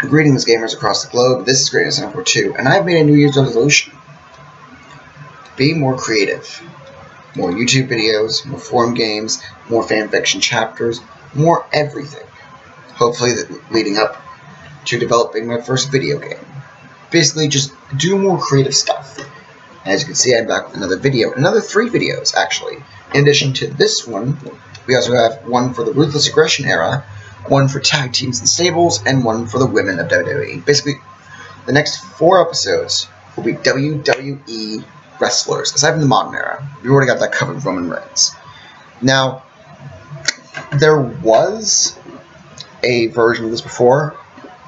Greetings, gamers across the globe. This is G942, and I've made a New Year's resolution. Be more creative. More YouTube videos, more forum games, more fanfiction chapters, more everything. Hopefully leading up to developing my first video game. Basically, just do more creative stuff. As you can see, I'm back with another video. Another 3 videos, actually. In addition to this one, we also have one for the Ruthless Aggression era, one for tag teams and stables, and one for the women of WWE. Basically, the next 4 episodes will be WWE wrestlers, aside from the modern era. We already got that covered with Roman Reigns. Now, there was a version of this before,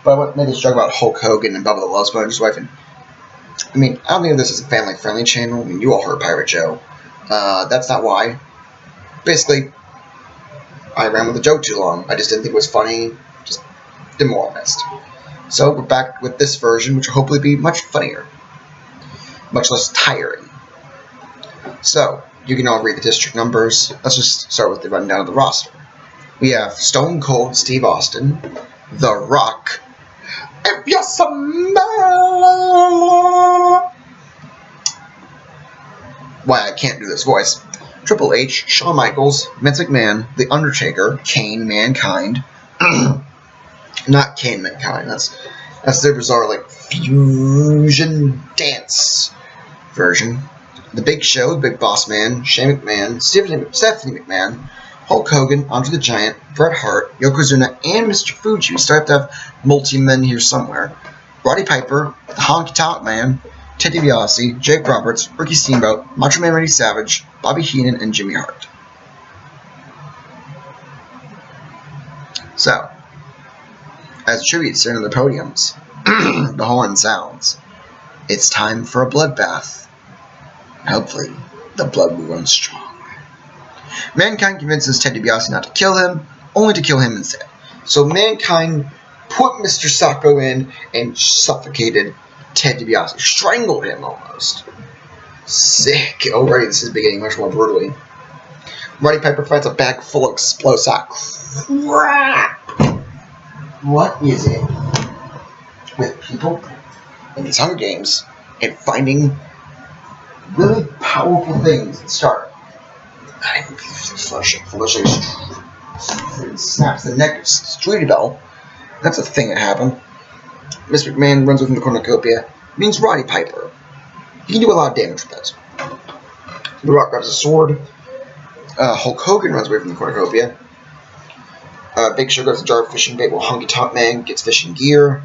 but I made this joke about Hulk Hogan and Bubba the Love Sponge's wife. And I mean, I don't think this is a family-friendly channel. I mean, you all heard Pirate Joe. That's not why. Basically, I ran with the joke too long. I just didn't think it was funny. Just demoralized. So we're back with this version, which will hopefully be much funnier. Much less tiring. So, you can all read the district numbers. Let's just start with the rundown of the roster. We have Stone Cold Steve Austin, The Rock, if you smell. Why I can't do this voice. Triple H, Shawn Michaels, Vince McMahon, The Undertaker, Kane, Mankind. Not Kane, Mankind. That's their bizarre, like, fusion dance version. The Big Show, The Big Boss Man, Shane McMahon, Stephanie McMahon, Hulk Hogan, Andre the Giant, Bret Hart, Yokozuna, and Mr. Fuji. So I have to have multi-men here somewhere. Roddy Piper, The Honky Tonk Man, Ted DiBiase, Jake Roberts, Ricky Steamboat, Macho Man Randy Savage, Bobby Heenan, and Jimmy Hart. So, as tributes during the podiums, the horn sounds. It's time for a bloodbath. Hopefully, the blood will run strong. Mankind convinces Ted DiBiase not to kill him, only to kill him instead. So Mankind put Mr. Sacco in and suffocated Ted DiBiase. Strangled him almost. Sick. Already this is beginning much more brutally. Roddy Piper finds a bag full of explosive crap. What is it with people in these Hunger Games and finding really powerful things that start? Flushing snaps the neck of Streety Bell. That's a thing that happened. Mr. McMahon runs away from the cornucopia. Means Roddy Piper. He can do a lot of damage with that. The Rock grabs a sword. Hulk Hogan runs away from the cornucopia. Big Show grabs a jar of fishing bait while Honky Tonk Man gets fishing gear.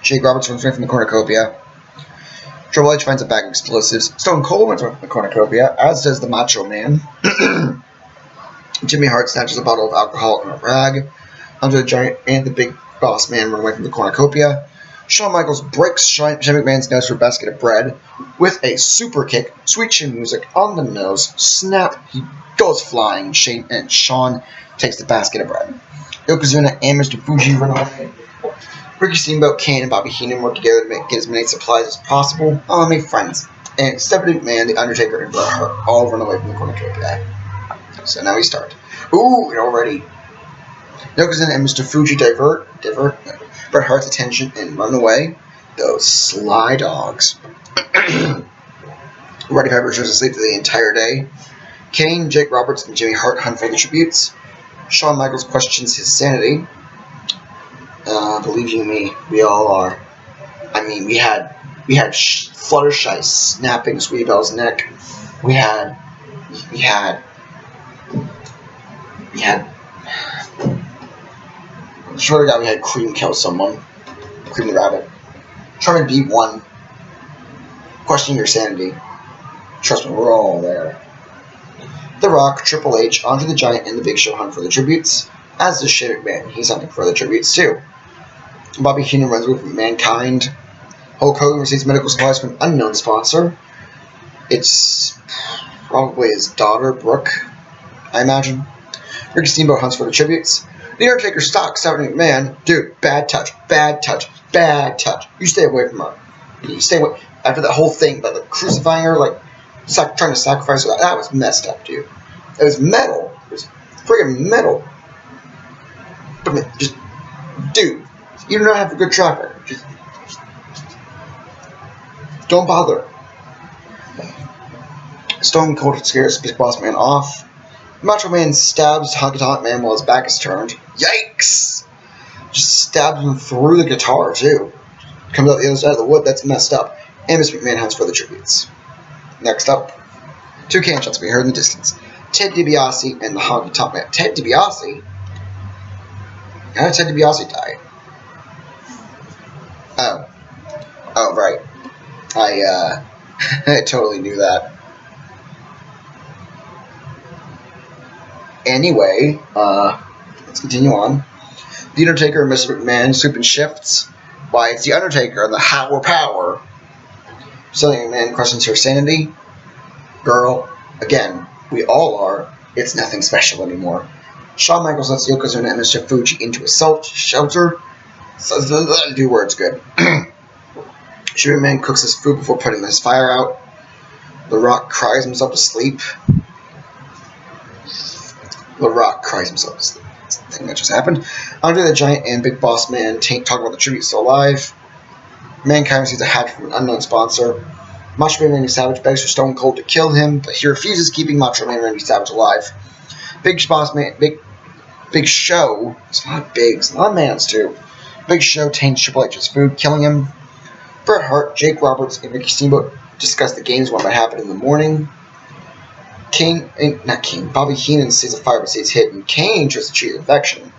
Jake Roberts runs away from the cornucopia. Triple H finds a bag of explosives. Stone Cold runs away from the cornucopia, as does the Macho Man. Jimmy Hart snatches a bottle of alcohol and a rag. Andre the Giant and the Big Boss Man run away from the cornucopia. Shawn Michaels breaks Shane McMahon's nose for a basket of bread with a super kick, sweet chin music on the nose. Snap, he goes flying. Shawn takes the basket of bread. Yokozuna and Mr. Fuji run away. Ricky Steamboat, Kane, and Bobby Heenan work together to get as many supplies as possible. Oh, make friends. And Stephanie McMahon, The Undertaker, and Bret Hart all run away from the cornucopia. So now we start. Ooh, and already. Yokozuna and Mr. Fuji divert Bret Hart's attention and run away. Those sly dogs. Roddy Piper goes to sleep for the entire day. Kane, Jake Roberts, and Jimmy Hart hunt for the tributes. Shawn Michaels questions his sanity. Believe you me, we all are. I mean, we had Fluttershy snapping Sweetie Belle's neck. We had. I swear to God, we had Cream kill someone. Cream the Rabbit. Trying to beat one. Questioning your sanity. Trust me, we're all there. The Rock, Triple H, Andre the Giant, and the Big Show hunt for the tributes. As does Shane McMahon. He's hunting for the tributes too. Bobby Heenan runs away from Mankind. Hulk Hogan receives medical supplies from an unknown sponsor. It's probably his daughter, Brooke, I imagine. Ricky Steamboat hunts for the tributes. The Undertaker stalks Stephanie McMahon. Dude, bad touch. You stay away from her. You stay away. After that whole thing about crucifying her, like trying to sacrifice her, that was messed up, dude. It was metal. It was friggin' metal. But just, dude, You do not have a good track record. Just don't bother. Stone Cold scares Big Boss Man off. Macho Man stabs Honky Tonk Man while his back is turned. Yikes! Just stabs him through the guitar, too. Comes out the other side of the wood, that's messed up. And Mr. McMahon hunts for the tributes. Next up, two cannon shots we heard in the distance. Ted DiBiase and the Honky Tonk Man. Ted DiBiase? How did Ted DiBiase die? Oh, right. I totally knew that. Anyway, let's continue on. The Undertaker and Mr. McMahon soup and shifts. Why, it's the Undertaker and the Howard Power. Selling McMahon questions her sanity. Girl, again, we all are. It's nothing special anymore. Shawn Michaels lets Yokozuna and Mr. Fuji into a shelter. Says the do words good. Sugar Man cooks his food before putting his fire out. The Rock cries himself to sleep. The Rock cries himself to sleep. That's the thing that just happened. Andre the Giant and Big Boss Man talk about the tribute still alive. Mankind receives a hatch from an unknown sponsor. Macho Man Randy Savage begs for Stone Cold to kill him, but he refuses, keeping Macho Man Randy Savage alive. Big Show, it's a lot of bigs, a lot of mans too. Big Show taints Triple H's food, killing him. Bret Hart, Jake Roberts, and Ricky Steamboat discuss the games what might happen in the morning. Bobby Heenan sees a fire but stays hidden. Kane tries to treat infection.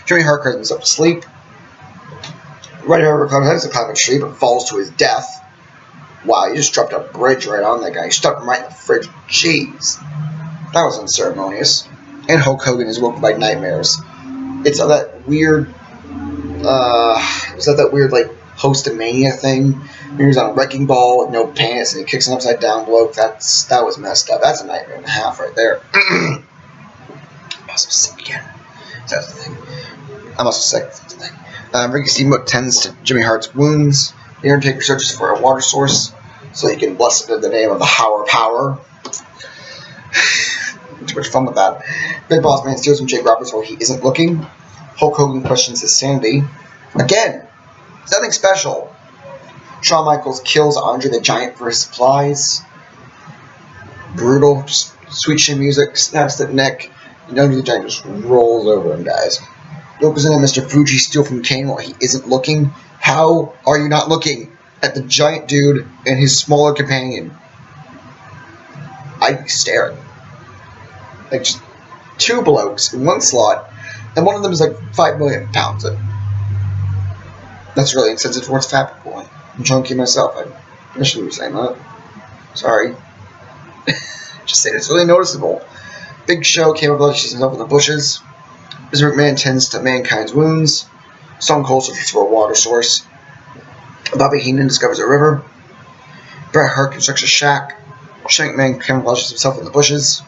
Jimmy Hart cries himself to sleep. Right over climbs a climb tree but falls to his death. Wow, you just dropped a bridge right on that guy. You stuck him right in the fridge. Jeez. That was unceremonious. And Hulk Hogan is woken by nightmares. It's that weird, like, Hostomania thing? He was on a wrecking ball with no pants and he kicks an upside down bloke. That was messed up. That's a nightmare and a half right there. I'm also sick again. That's the thing. I'm also sick. That's the thing. Ricky Steamboat tends to Jimmy Hart's wounds. The Undertaker searches for a water source so he can bless it in the name of the Howard Power. Too much fun with that. Big Boss Man steals from Jake Roberts while he isn't looking. Hulk Hogan questions his sanity. Again, it's nothing special. Shawn Michaels kills Andre the Giant for his supplies. Brutal. Just sweet chin music. Snaps the neck. And Andre the Giant just rolls over and dies. Yokozuna and Mr. Fuji steal from Kane while he isn't looking. How are you not looking at the giant dude and his smaller companion? I'd be staring. Like, just two blokes in one slot, and one of them is like 5 million pounds. That's really insensitive towards fat people. I'm chunky myself. I shouldn't be saying that. Sorry. Just saying, it's really noticeable. Big Show came up like she's himself in the bushes. Mr. McMahon tends to Mankind's wounds. Stone Cold searches for a water source. Bobby Heenan discovers a river. Bret Hart constructs a shack. Shane McMahon camouflages himself in the bushes.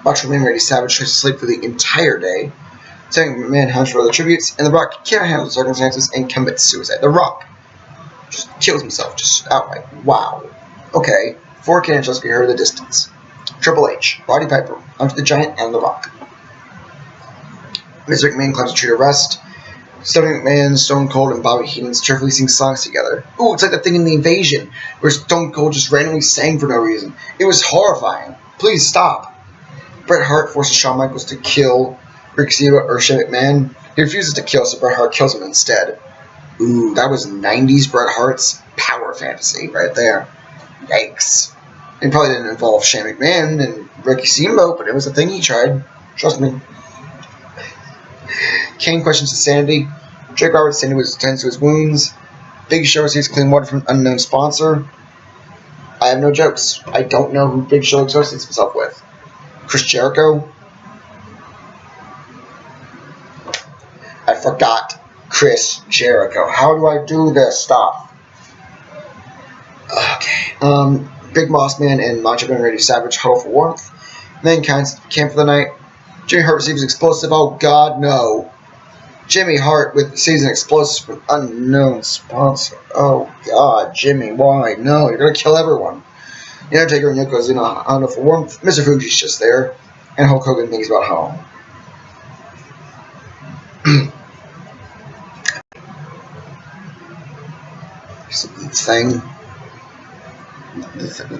Macho Man Randy Savage tries to sleep for the entire day. Shane McMahon hunts for other tributes, and The Rock can't handle the circumstances and commits suicide. The Rock just kills himself, just outright. Wow. Okay, 4 cannon shots can be heard in the distance. Triple H, Roddy Piper, Andre the Giant, and The Rock. Mr. McMahon climbs a tree to rest. Stone McMahon, Stone Cold, and Bobby Heenan cheerfully sing songs together. Ooh, it's like that thing in The Invasion, where Stone Cold just randomly sang for no reason. It was horrifying. Please stop. Bret Hart forces Shawn Michaels to kill Rick Steamboat or Shane McMahon. He refuses to kill, so Bret Hart kills him instead. Ooh, that was 90s Bret Hart's power fantasy right there. Yikes. It probably didn't involve Shane McMahon and Ricky Steamboat, but it was a thing he tried. Trust me. Kane questions his sanity. Jake Roberts tends to his wounds. Big Show receives clean water from an unknown sponsor. I have no jokes. I don't know who Big Show associates himself with. Chris Jericho? I forgot Chris Jericho. How do I do this stuff? Okay. Big Boss Man and Macho Man Randy Savage huddle for warmth. Mankind camp for the night. Jimmy Hart receives explosive. Oh God, no. Jimmy Hart receives an explosive from unknown sponsor. Oh God, Jimmy, why? No, you're gonna kill everyone. The Undertaker and Yokozuna huddle for warmth. Mr. Fuji's just there, and Hulk Hogan thinks about home. thing. The thing.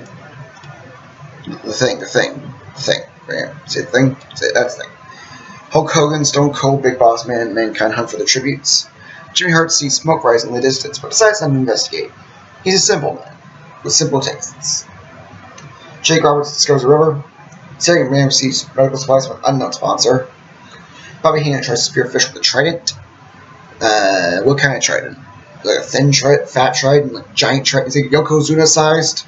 Right here. Say the thing. Say that's the thing. Hulk Hogan, Stone Cold, Big Boss Man, and Mankind hunt for the tributes. Jimmy Hart sees smoke rising in the distance, but decides not to investigate. He's a simple man, with simple tastes. Jake Roberts discovers a river. Sarah McMahon receives medical supplies from an unknown sponsor. Bobby Heenan tries to spearfish with a trident. What kind of trident? Like a thin trident, fat trident, like giant trident? Is it Yokozuna sized?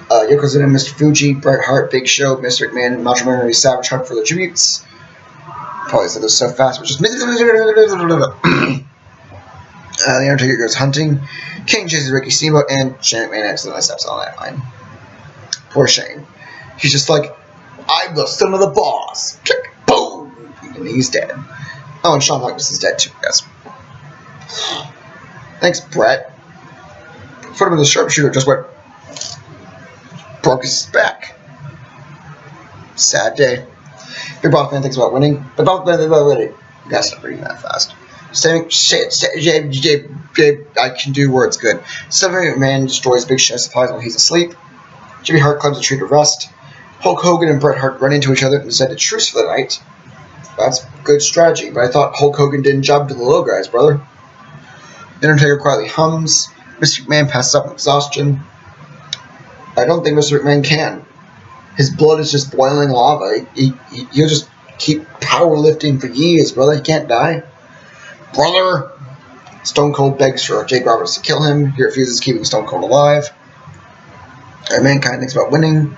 Yokozuna, Mr. Fuji, Bret Hart, Big Show, Mr. McMahon, and Macho Man Randy Savage hunt for the tributes. Probably said this so fast, but just The Undertaker goes hunting. Kane chases Ricky Steamboat, and Shane McMahon accidentally steps on that line. Poor Shane. He's just like, I'm the son of the boss. Click, boom, and he's dead. Oh, and Shawn Michaels is dead too, guys. Thanks, Bret. Foot of the sharpshooter just went, broke his back. Sad day. Big Boss Man thinks about winning. Big Boss Man thinks about winning. You gotta stop reading that fast. I can do words good. Stephanie McMahon destroys Big Show's supplies while he's asleep. Jimmy Hart climbs a tree to rest. Hulk Hogan and Bret Hart run into each other and decide to truce for the night. That's good strategy, but I thought Hulk Hogan didn't job to the low guys, brother. The Undertaker quietly hums. Mr. McMahon passes out from exhaustion. I don't think Mr. McMahon can. His blood is just boiling lava. He'll just keep powerlifting for years, brother. He can't die. Brother! Stone Cold begs for Jake Roberts to kill him. He refuses, keeping Stone Cold alive. Mankind thinks about winning.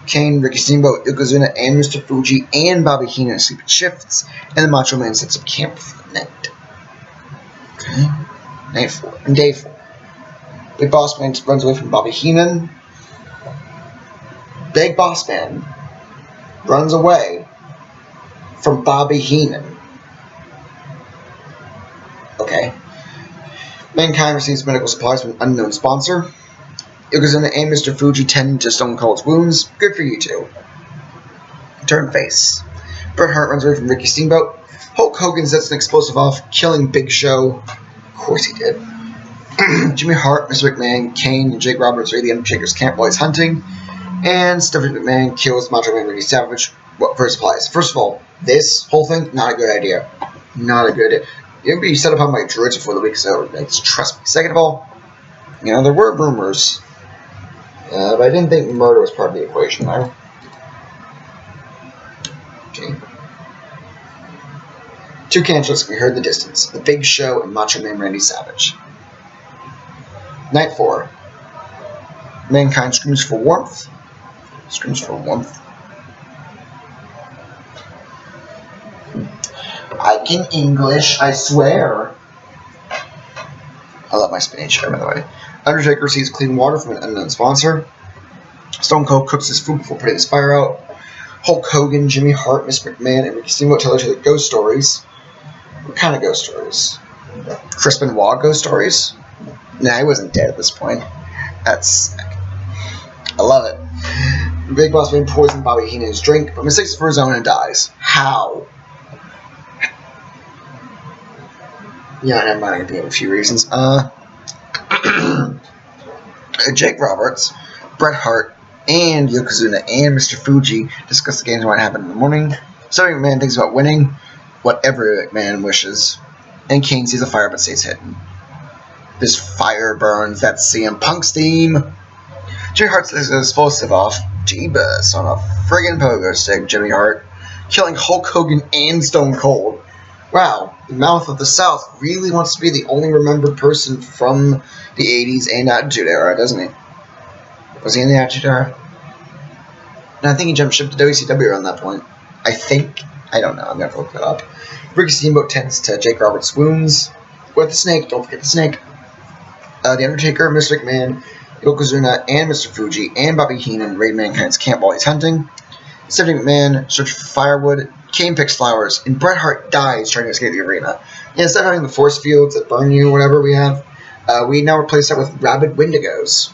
Kane, Ricky Steamboat, Yokozuna, and Mr. Fuji, and Bobby Heenan sleep in shifts, and the Macho Man sets up camp for the night. Okay. Night 4. And day 4. Big Boss Man runs away from Bobby Heenan. Big Boss Man runs away from Bobby Heenan. Okay. Mankind receives medical supplies from an unknown sponsor. Yokozuna and Mr. Fuji tend to Stone Cold's wounds. Good for you two. Turn face. Bret Hart runs away from Ricky Steamboat. Hulk Hogan sets an explosive off, killing Big Show. Of course he did. Jimmy Hart, Mr. McMahon, Kane, and Jake Roberts raid the Undertaker's camp while he's hunting. And Stephanie McMahon kills Macho Man Randy Savage for supplies. First of all, this whole thing, not a good idea. Not a good idea. It would be set upon my droids before the week's over. Trust me. Second of all, you know, there were rumors. But I didn't think murder was part of the equation there. Okay. Two cancels can be heard in the distance. The Big Show and Macho Man Randy Savage. Night 4. Mankind screams for warmth. Screams for warmth. I can English, I swear. I love my spinach hair, by the way. Undertaker receives clean water from an unknown sponsor. Stone Cold cooks his food before putting his fire out. Hulk Hogan, Jimmy Hart, Mr. McMahon, and Ricky Steamboat tell each other ghost stories. What kind of ghost stories? Chris Benoit ghost stories? Nah, he wasn't dead at this point. That's sick. I love it. Big Boss Man poisons Bobby Heenan's drink, but mistakes it for his own and dies. How? Yeah, never mind. I can think of a few reasons. Jake Roberts, Bret Hart, and Yokozuna and Mr. Fuji discuss the games and what happened in the morning. Stephanie McMahon thinks about winning, whatever McMahon wishes, and Kane sees a fire but stays hidden. This fire burns that CM Punk steam. Jimmy Hart sets an explosive off. Jeebus on a friggin' pogo stick, Jimmy Hart, killing Hulk Hogan and Stone Cold. Wow, the Mouth of the South really wants to be the only remembered person from the 80s and Attitude Era, doesn't he? Was he in the Attitude Era? No, I think he jumped ship to WCW around that point. I think. I don't know. I'm going to have to look that up. Ricky Steamboat tends to Jake Roberts' wounds. With the snake. Don't forget the snake. The Undertaker, Mr. McMahon, Yokozuna, and Mr. Fuji, and Bobby Heenan raid Mankind's camp while he's hunting. Stephanie McMahon searches for firewood. Kane picks flowers, and Bret Hart dies trying to escape the arena. And instead of having the force fields that burn you, whatever we have, we now replace that with rabid wendigos.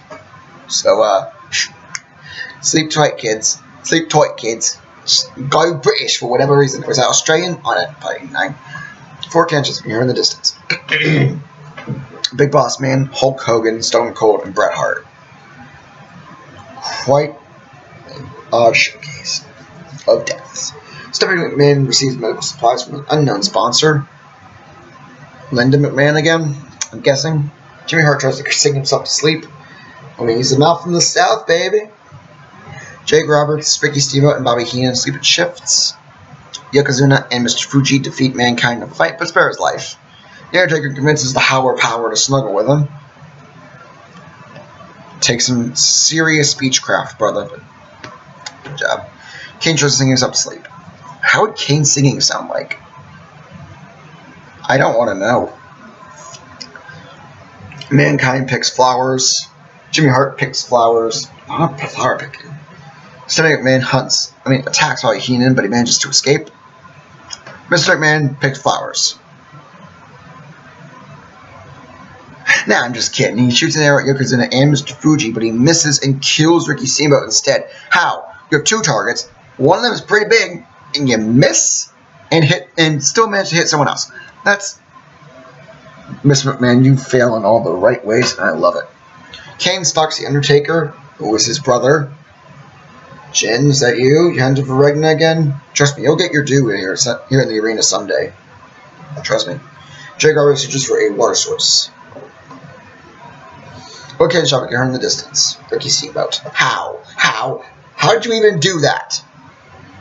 So, sleep tight, kids. Sleep tight, kids. Just go British for whatever reason. Was that Australian? I don't know. 4 cantions from here in the distance. Big Boss Man, Hulk Hogan, Stone Cold, and Bret Hart. Quite an odd showcase of deaths. Stephanie McMahon receives medical supplies from an unknown sponsor. Linda McMahon again, I'm guessing. Jimmy Hart tries to sing himself to sleep. I mean, he's a mouth from the South, baby. Jake Roberts, Ricky Steamboat, and Bobby Heenan sleep at shifts. Yokozuna and Mr. Fuji defeat Mankind in a fight, but spare his life. The Undertaker convinces the Howler Power to snuggle with him. Takes some serious speechcraft, brother. Good job. Kane tries to sing himself to sleep. How would Kane singing sound like? I don't want to know. Mankind picks flowers. Jimmy Hart picks flowers. I'm not flower picking. Stephanie McMahon attacks Bobby Heenan, but he manages to escape. Mr. McMahon picks flowers. Nah, I'm just kidding. He shoots an arrow at Yokozuna and Mr. Fuji, but he misses and kills Ricky Steamboat instead. How? You have two targets. One of them is pretty big, and you miss and still manage to hit someone else. That's Mr. McMahon. You fail in all the right ways, and I love it. Kane stalks the Undertaker, who is his brother. Jen, is that you? You hunted for Regna again? Trust me, you'll get your due here in the arena someday. Trust me. Jake Roberts searches for a water source. Okay, shot get her in the distance. Ricky Steamboat. How? How did you even do that?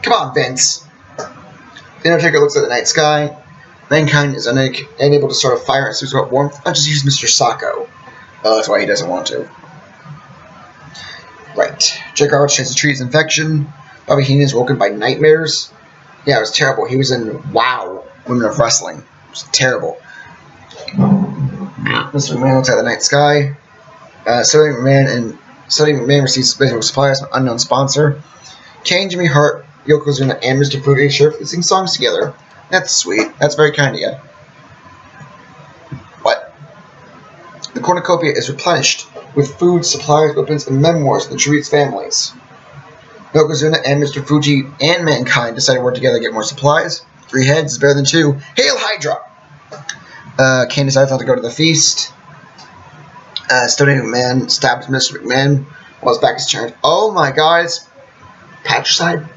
Come on, Vince. The Undertaker looks at the night sky. Mankind is unable to start a fire and seems about warmth. I'll just use Mr. Sacco. That's why he doesn't want to. Right. Jake Roberts tries to treat his infection. Bobby Heenan is woken by nightmares. Yeah, it was terrible. He was in WOW, Women of Wrestling. It was terrible. Mr. McMahon looks at the night sky. Stephanie McMahon receives medical supplies from an unknown sponsor. Kane, Jimmy Hart, Yokozuna, and Mr. Fuji share sing songs together. That's sweet. That's very kind of you. What? The cornucopia is replenished with food, supplies, weapons, and memoirs of the tributes families. Yokozuna and Mr. Fuji and Mankind decide to work together to get more supplies. 3 heads is better than 2. Hail Hydra! Kane decides not to go to the feast. Stephanie McMahon stabs Mr. McMahon while his back is turned. Oh my god, it's patricide?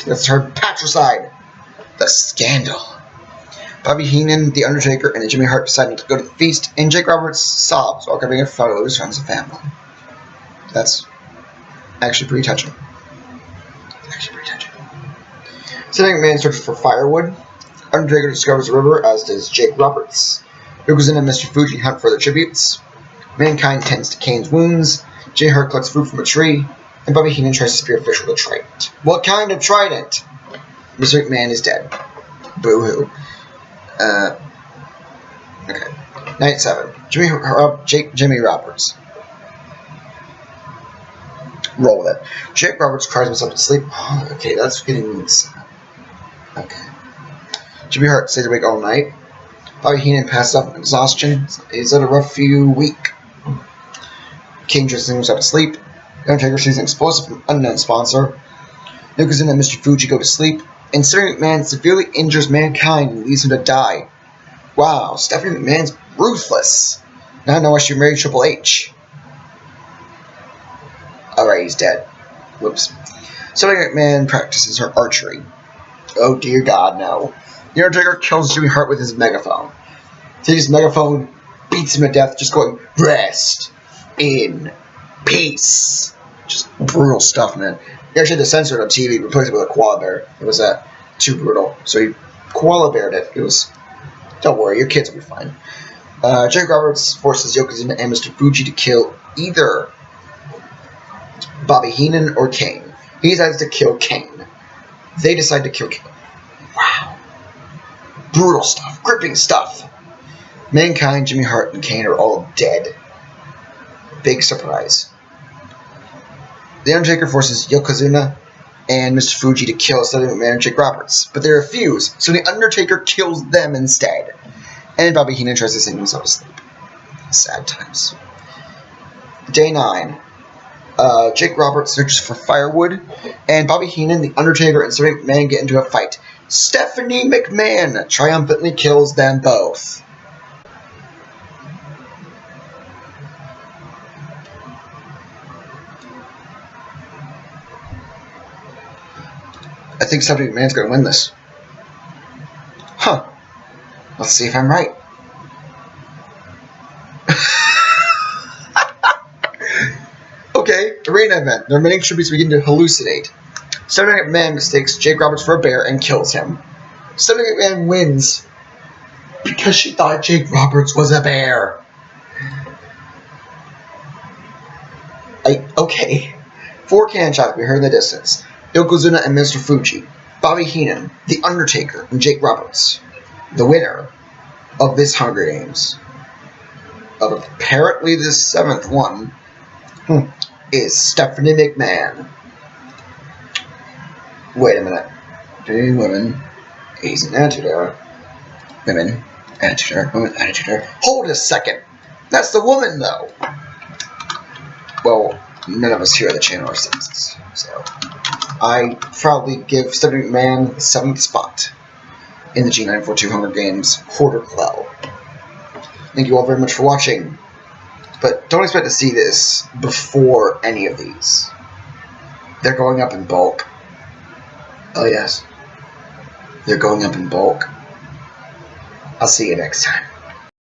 That's her patricide. The scandal. Bobby Heenan, The Undertaker, and Jimmy Hart decide not to go to the feast, and Jake Roberts sobs while covering a photo of his friends and family. That's actually pretty touching. Stephanie McMahon searches for firewood. Undertaker discovers a river, as does Jake Roberts. Yokozuna and Mr. Fuji hunt for their tributes. Mankind tends to Kane's wounds. Jimmy Hart collects fruit from a tree. And Bobby Heenan tries to spearfish with a trident. What kind of trident? Mr. McMahon is dead. Boo-hoo. Okay. Night 7. Jimmy Roberts. Roll with it. Jake Roberts cries himself to sleep. Oh, okay, that's getting sad. Okay. Jimmy Hart stays awake all night. Bobby Heenan passes out from exhaustion. He's had a rough week. King just sings himself to sleep. The Undertaker sees an explosive from an unknown sponsor. Yokozuna and Mr. Fuji go to sleep. And Stephanie McMahon severely injures Mankind and leaves him to die. Wow, Stephanie McMahon's ruthless. Now I know why she married Triple H. Alright, he's dead. Whoops. Stephanie McMahon practices her archery. Oh dear God, no. The Undertaker kills Jimmy Hart with his megaphone. Takes his megaphone, beats him to death, just going, "Rest in peace." Just brutal stuff, man. He actually had to censor it on TV, replace it with a koala bear. It was too brutal. So he koala beared it. It was, don't worry, your kids will be fine. Jake Roberts forces Yokozuna and Mr. Fuji to kill either Bobby Heenan or Kane. He decides to kill Kane. They decide to kill Kane. Wow. Brutal stuff. Gripping stuff. Mankind, Jimmy Hart, and Kane are all dead. Big surprise. The Undertaker forces Yokozuna and Mr. Fuji to kill Stephanie McMahon and Jake Roberts, but they refuse, so the Undertaker kills them instead. And Bobby Heenan tries to sing himself to sleep. Sad times. Day 9. Jake Roberts searches for firewood, and Bobby Heenan, the Undertaker, and Stephanie McMahon get into a fight. Stephanie McMahon triumphantly kills them both. think Stephanie McMahon's going to win this. Huh. Let's see if I'm right. Okay, arena event. The remaining tributes begin to hallucinate. Stephanie McMahon mistakes Jake Roberts for a bear and kills him. Stephanie McMahon wins because she thought Jake Roberts was a bear. Okay. 4 cannon shots we heard in the distance. Yokozuna and Mr. Fuji. Bobby Heenan, The Undertaker, and Jake Roberts. The winner of this Hunger Games, of apparently the 7th one, is Stephanie McMahon. Wait a minute. 3 women. He's an attitude era. Women. Attitude era. Women. Attitude era. Hold a second. That's the woman, though. Well, none of us here at the channel are sexist, so I proudly give Stephanie McMahon the 7th spot in the G942 Hunger Games Quarter Cloud. Thank you all very much for watching, but don't expect to see this before any of these. They're going up in bulk. Oh yes, they're going up in bulk. I'll see you next time.